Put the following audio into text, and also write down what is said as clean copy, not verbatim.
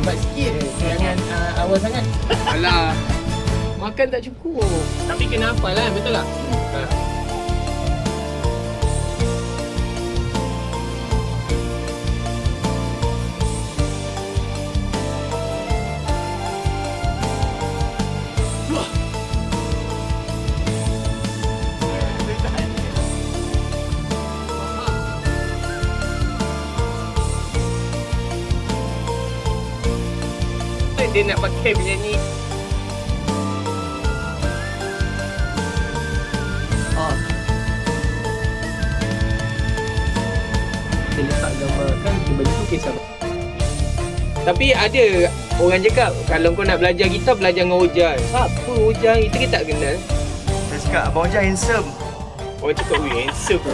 Lambat sikit. Jangan awal sangat. Alah. Makan tak cukup. Tapi kena hafal lah, betul tak? Dia nak pakai macam ni. Kita letak gambar kan baju tu kisah. Tapi ada orang cakap kalau kau nak belajar gitar, belajar dengan Ojan. Apa Ojan? Itu kita tak kenal. Saya cakap Abang Ojang handsome. Orang cakap, weh handsome.